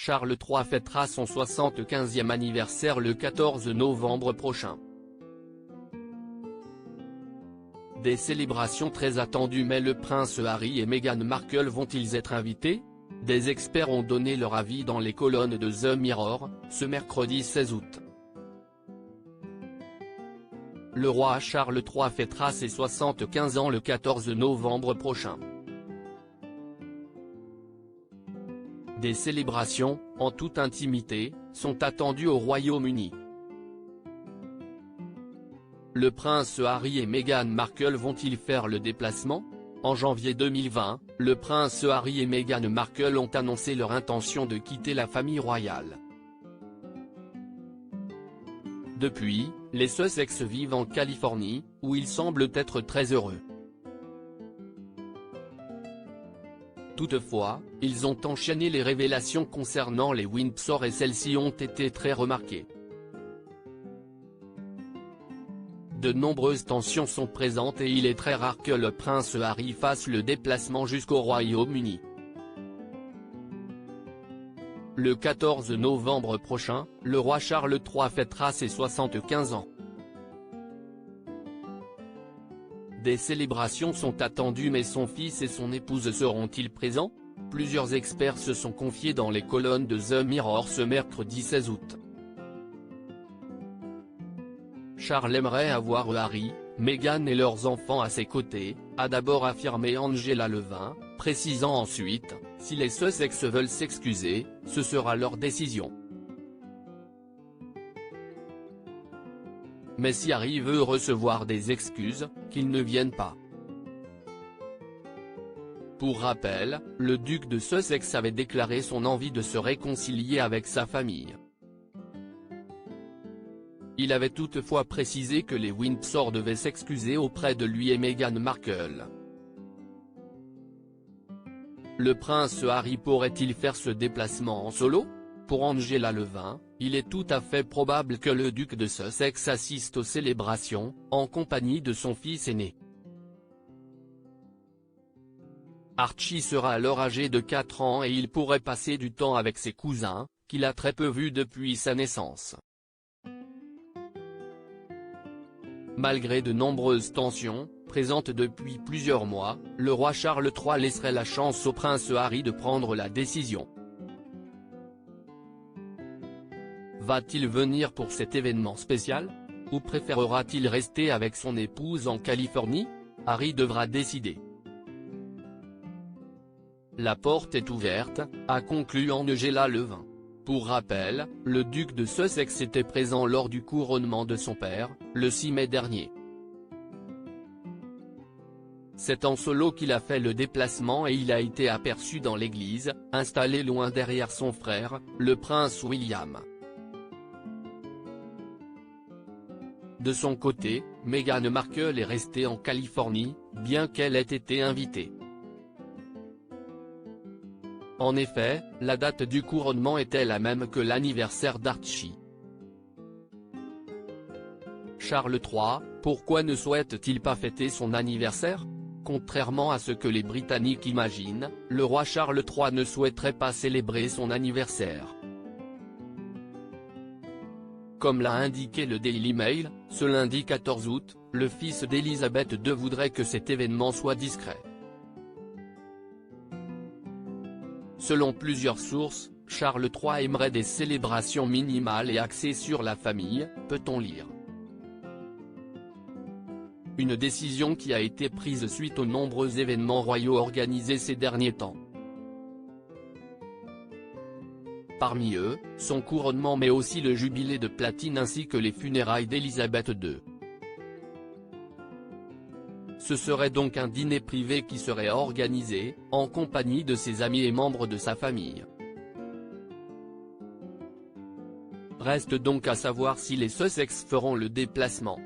Charles III fêtera son 75e anniversaire le 14 novembre prochain. Des célébrations très attendues, mais le prince Harry et Meghan Markle vont-ils être invités? Des experts ont donné leur avis dans les colonnes de The Mirror, ce mercredi 16 août. Le roi Charles III fêtera ses 75 ans le 14 novembre prochain. Des célébrations, en toute intimité, sont attendues au Royaume-Uni. Le prince Harry et Meghan Markle vont-ils faire le déplacement? En janvier 2020, le prince Harry et Meghan Markle ont annoncé leur intention de quitter la famille royale. Depuis, les Sussex vivent en Californie, où ils semblent être très heureux. Toutefois, ils ont enchaîné les révélations concernant les Windsor et celles-ci ont été très remarquées. De nombreuses tensions sont présentes et il est très rare que le prince Harry fasse le déplacement jusqu'au Royaume-Uni. Le 14 novembre prochain, le roi Charles III fêtera ses 75 ans. Des célébrations sont attendues, mais son fils et son épouse seront-ils présents? Plusieurs experts se sont confiés dans les colonnes de The Mirror ce mercredi 16 août. Charles aimerait avoir Harry, Meghan et leurs enfants à ses côtés, a d'abord affirmé Angela Levin, précisant ensuite, si les Sussex veulent s'excuser, ce sera leur décision. Mais si Harry veut recevoir des excuses, qu'il ne vienne pas. Pour rappel, le duc de Sussex avait déclaré son envie de se réconcilier avec sa famille. Il avait toutefois précisé que les Windsor devaient s'excuser auprès de lui et Meghan Markle. Le prince Harry pourrait-il faire ce déplacement en solo? Pour Angela Levin, il est tout à fait probable que le duc de Sussex assiste aux célébrations, en compagnie de son fils aîné. Archie sera alors âgé de 4 ans et il pourrait passer du temps avec ses cousins, qu'il a très peu vus depuis sa naissance. Malgré de nombreuses tensions, présentes depuis plusieurs mois, le roi Charles III laisserait la chance au prince Harry de prendre la décision. Va-t-il venir pour cet événement spécial? Ou préférera-t-il rester avec son épouse en Californie? Harry devra décider. La porte est ouverte, a conclu Angela Levin. Pour rappel, le duc de Sussex était présent lors du couronnement de son père, le 6 mai dernier. C'est en solo qu'il a fait le déplacement et il a été aperçu dans l'église, installé loin derrière son frère, le prince William. De son côté, Meghan Markle est restée en Californie, bien qu'elle ait été invitée. En effet, la date du couronnement était la même que l'anniversaire d'Archie. Charles III, pourquoi ne souhaite-t-il pas fêter son anniversaire? Contrairement à ce que les Britanniques imaginent, le roi Charles III ne souhaiterait pas célébrer son anniversaire. Comme l'a indiqué le Daily Mail, ce lundi 14 août, le fils d'Elisabeth II voudrait que cet événement soit discret. Selon plusieurs sources, Charles III aimerait des célébrations minimales et axées sur la famille, peut-on lire. Une décision qui a été prise suite aux nombreux événements royaux organisés ces derniers temps. Parmi eux, son couronnement mais aussi le jubilé de platine ainsi que les funérailles d'Elisabeth II. Ce serait donc un dîner privé qui serait organisé, en compagnie de ses amis et membres de sa famille. Reste donc à savoir si les Sussex feront le déplacement.